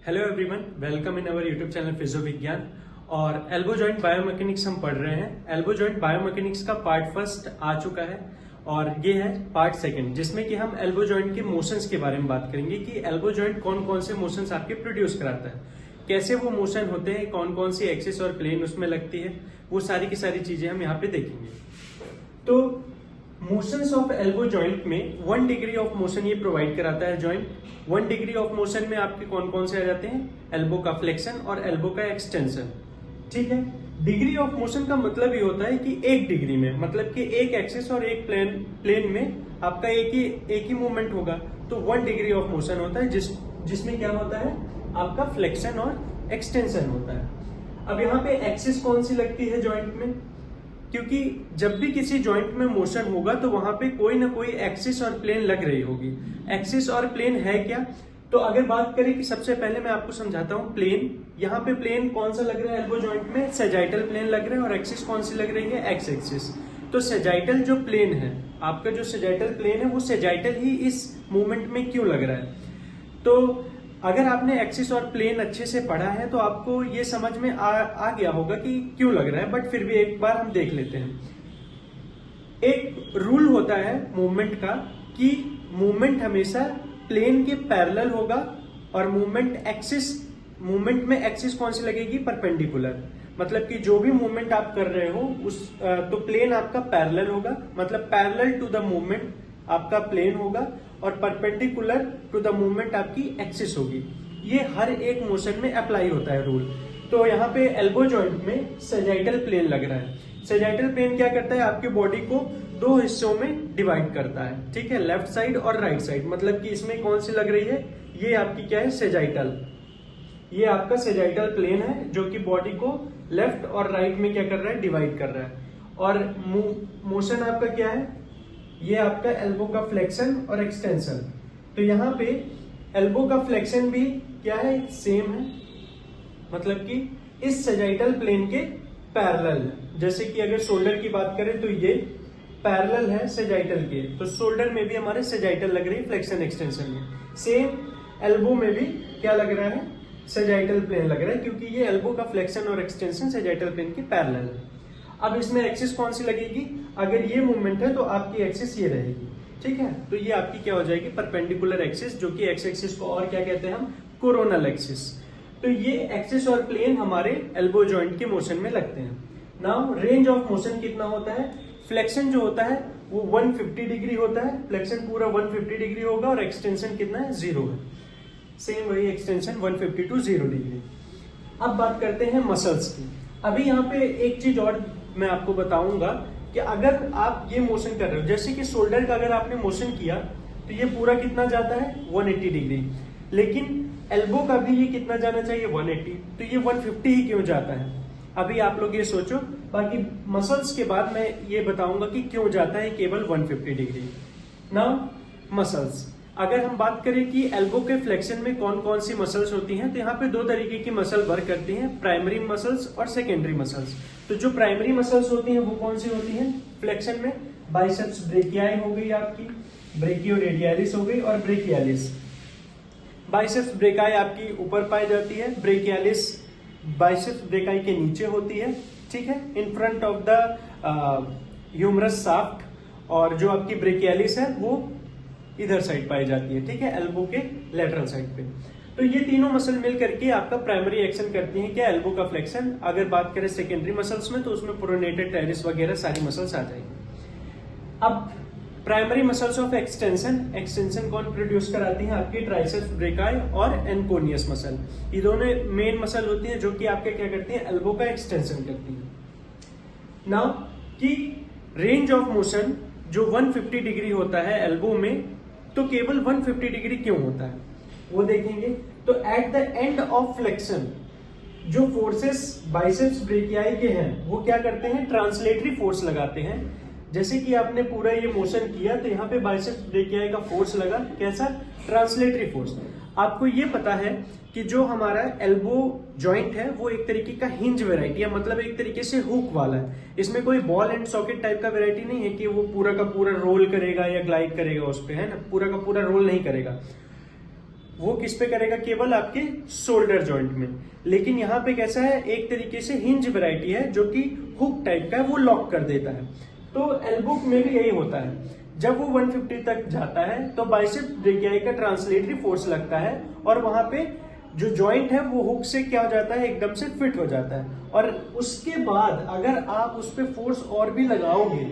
Hello everyone, welcome in our YouTube channel physio विज्ञान। और elbow joint biomechanics हम पढ़ रहे हैं। एल्बो जॉइंट बायोमैकेनिक्स का पार्ट फर्स्ट आ चुका है और ये है पार्ट सेकंड, जिसमें कि हम एल्बो जॉइंट के मोशंस के बारे में बात करेंगे कि एल्बो जॉइंट कौन कौन से मोशंस आपके प्रोड्यूस कराता है, कैसे वो मोशन होते हैं, कौन कौन सी एक्सिस और प्लेन उसमें लगती है, वो सारी की सारी चीजें हम यहाँ पे देखेंगे। तो मोशंस ऑफ एल्बो जॉइंट में 1 डिग्री ऑफ मोशन ये प्रोवाइड कराता है जॉइंट। 1 डिग्री ऑफ मोशन में आपके कौन कौन से आ जाते हैं? एल्बो का फ्लेक्शन और एल्बो का एक्सटेंशन। ठीक है, डिग्री ऑफ मोशन का मतलब ये होता है कि 1 डिग्री में, मतलब कि एक एक्सिस और एक प्लेन में आपका एक ही मूवमेंट होगा, तो 1 डिग्री ऑफ मोशन होता है जिसमें क्या होता है? आपका फ्लेक्शन और एक्सटेंशन होता है। अब यहाँ पे एक्सिस कौन सी लगती है जॉइंट में? क्योंकि जब भी किसी जॉइंट में मोशन होगा तो वहां पे कोई ना कोई एक्सिस और प्लेन लग रही होगी। एक्सिस और प्लेन है क्या? तो अगर बात करें कि सबसे पहले मैं आपको समझाता हूं प्लेन। यहाँ पे प्लेन कौन सा लग रहा है एल्बो जॉइंट में? सेजाइटल प्लेन लग रहा है। और एक्सिस कौन सी लग रही है? X axis. तो सेजाइटल जो प्लेन है, आपका जो सेजाइटल प्लेन है, वो सेजाइटल ही इस मूवमेंट में क्यों लग रहा है? तो अगर आपने एक्सिस और प्लेन अच्छे से पढ़ा है तो आपको ये समझ में आ गया होगा कि क्यों लग रहा है, बट फिर भी एक बार हम देख लेते हैं। एक रूल होता है मूवमेंट का कि मूवमेंट हमेशा प्लेन के पैरेलल होगा और मूवमेंट में एक्सिस कौन सी लगेगी? परपेंडिकुलर। मतलब कि जो भी मूवमेंट आप कर रहे हो तो प्लेन आपका पैरेलल होगा, मतलब पैरेलल टू द मूवमेंट आपका प्लेन होगा और परपेंडिकुलर टू द मूवमेंट आपकी एक्सिस होगी। ये हर एक मोशन में अप्लाई होता है रूल। तो यहाँ पे एल्बो जॉइंट में सेजाइटल प्लेन लग रहा है। सेजाइटल प्लेन क्या करता है? आपके बॉडी को 2 हिस्सों में डिवाइड करता है। ठीक है, लेफ्ट साइड और राइट साइड। मतलब कि इसमें कौन सी लग रही है? ये आपकी क्या है? सेजाइटल। ये आपका सेजाइटल प्लेन है जो कि बॉडी को लेफ्ट और राइट में क्या कर रहा है? डिवाइड कर रहा है। और मोशन आपका क्या है? ये आपका एल्बो का फ्लेक्शन और एक्सटेंशन। तो यहाँ पे एल्बो का फ्लेक्शन भी क्या है? सेम है, मतलब कि इस सेजाइटल प्लेन के पैरेलल है। जैसे कि अगर शोल्डर की बात करें तो ये पैरेलल है सेजाइटल के, तो शोल्डर में भी हमारे सेजाइटल लग रही है फ्लेक्शन एक्सटेंशन में। सेम एल्बो में भी क्या लग रहा है? सेजाइटल प्लेन लग रहा है, क्योंकि ये एल्बो का फ्लेक्शन और एक्सटेंशन सेजाइटल प्लेन के पैरेलल है। अब इसमें एक्सिस कौन सी लगेगी? अगर ये मूवमेंट है तो आपकी एक्सिस ये रहेगी। ठीक है, तो ये आपकी क्या हो जाएगी? परपेंडिकुलर एक्सिस, जो कि एक्स एक्सिस को और क्या कहते हैं हम? Coronal axis. तो ये एक्सिस और प्लेन हमारे एल्बो जॉइंट के मोशन में लगते हैं। नाउ रेंज ऑफ मोशन कितना होता है? फ्लेक्शन जो होता है वो 150 डिग्री होता है, फ्लेक्शन पूरा 150 डिग्री होगा और एक्सटेंशन कितना है? 0 है। सेम वही एक्सटेंशन 150 टू 0 डिग्री। अब बात करते हैं मसल्स की। अभी यहाँ पे एक चीज और मैं आपको बताऊंगा कि अगर आप ये मोशन कर रहे हो, जैसे कि शोल्डर का अगर आपने मोशन किया तो ये पूरा कितना जाता है? 180 डिग्री। लेकिन एल्बो का भी ये कितना जाना चाहिए? 180। तो ये 150 ही क्यों जाता है? अभी आप लोग ये सोचो, बाकी मसल्स के बाद मैं ये बताऊंगा कि क्यों जाता है केवल 150 डिग्री। नाउ मसल्स, अगर हम बात करें कि एल्बो के फ्लेक्शन में कौन कौन सी मसल्स होती हैं, तो यहाँ पे 2 तरीके की मसल वर्क करती हैं, प्राइमरी मसल्स और सेकेंडरी मसल्स। तो जो प्राइमरी मसल्स होती हैं वो कौन सी होती हैं फ्लेक्शन में? बाइसेप्स ब्रेकियाई हो गई आपकी, ब्रेकियोरेडियलिस हो गई और ब्रेकियालिस। बाइसेप्स ब्रेकाई आपकी ऊपर पाई जाती है, ब्रेकियालिस बाइसेप्स ब्रेकाई के नीचे होती है। ठीक है, in front of the humerus shaft. और जो आपकी ब्रेकियालिस है वो इधर साइड पाई जाती है। ठीक है, एल्बो के लेटरल साइड पे। तो ये तीनों मसल मिल करके आपका प्राइमरी एक्शन करती हैं क्या? एल्बो का फ्लेक्शन। अगर बात करें सेकेंडरी मसल्स में तो उसमें प्रोनेटेड टेरिस वगैरह सारी मसल्स आ जाएंगी। अब प्राइमरी मसल्स ऑफ एक्सटेंशन कौन प्रोड्यूस कराती हैं? आपकी ट्राइसेप्स ब्रेकाई और एनकोनियस मसल। ये दोनों मेन मसल होती हैं जो कि आपके क्या करती हैं? एल्बो का एक्सटेंशन करती है। नाउ कि रेंज ऑफ मोशन जो 150 डिग्री होता है एल्बो में, तो केवल 150 डिग्री क्यों होता है वो देखेंगे। तो at the end of flexion जो फोर्सेस बाइसेप्स ब्रेकियाई के हैं वो क्या करते हैं? ट्रांसलेटरी फोर्स लगाते हैं। जैसे कि आपने पूरा ये मोशन किया तो यहाँ पे बाइसेप्स ब्रेकियाई का फोर्स लगा, कैसा? Translatory force. आपको ये पता है कि जो हमारा एल्बो जॉइंट है वो एक तरीके का हिंज वेराइटी है, मतलब एक तरीके से हुक वाला है। इसमें कोई बॉल एंड सॉकेट टाइप का वेराइटी नहीं है कि वो पूरा का पूरा रोल करेगा या ग्लाइड करेगा उस पे, है ना? पूरा का पूरा रोल नहीं करेगा। वो किस पे करेगा, केवल आपके शोल्डर जॉइंट में। लेकिन यहाँ पे कैसा है, एक तरीके से हिंज वैरायटी है जो कि हुक टाइप का है, वो लॉक कर देता है। तो एल्बो में भी यही होता है, जब वो 150 तक जाता है तो बाइसेप्स ब्रेकियाई का ट्रांसलेटरी फोर्स लगता है और वहां पे जो जॉइंट है वो हुक से क्या हो जाता है, एकदम से फिट हो जाता है। और उसके बाद अगर आप उस पर फोर्स और भी लगाओगे,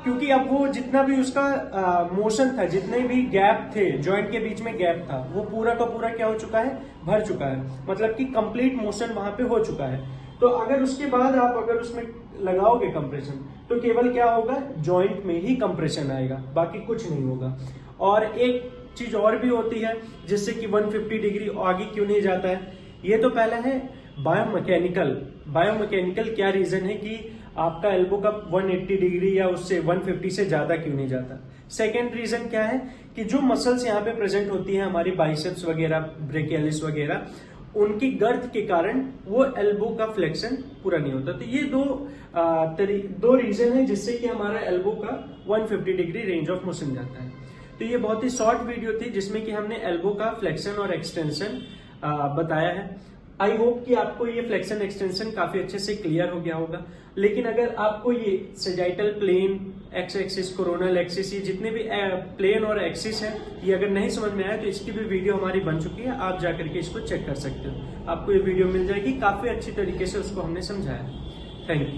क्योंकि अब वो जितना भी उसका मोशन था, जितने भी गैप थे, जॉइंट के बीच में गैप था, वो पूरा का पूरा क्या हो चुका है, भर चुका है। मतलब कि कंप्लीट मोशन वहां पे हो चुका है। तो अगर उसके बाद आप अगर उसमें लगाओगे कंप्रेशन, तो केवल क्या होगा, जॉइंट में ही कंप्रेशन आएगा, बाकी कुछ नहीं होगा। और एक चीज और भी होती है जिससे कि 150 डिग्री आगे क्यों नहीं जाता है। ये तो पहला है बायोमैकेनिकल क्या रीजन है कि आपका एल्बो का 180 डिग्री या उससे 150 से ज्यादा क्यों नहीं जाता। सेकेंड रीजन क्या है कि जो मसल्स यहाँ पे प्रेजेंट होती है, हमारी बाइसेप्स वगैरह, ब्रेकियलिस वगैरह, उनकी गर्थ के कारण वो एल्बो का फ्लेक्शन पूरा नहीं होता। तो ये दो रीजन है जिससे कि हमारा एल्बो का 150 डिग्री रेंज ऑफ मोशन जाता है। तो ये बहुत ही शॉर्ट वीडियो थी जिसमें कि हमने एल्बो का फ्लेक्शन और एक्सटेंशन बताया है। आई होप कि आपको ये फ्लेक्शन एक्सटेंशन काफी अच्छे से क्लियर हो गया होगा। लेकिन अगर आपको ये sagittal plane, x axis, coronal axis, ये जितने भी प्लेन और एक्सिस है, ये अगर नहीं समझ में आया तो इसकी भी वीडियो हमारी बन चुकी है, आप जाकर के इसको चेक कर सकते हो। आपको ये वीडियो मिल जाएगी, काफी अच्छी तरीके से उसको हमने समझाया। Thank you.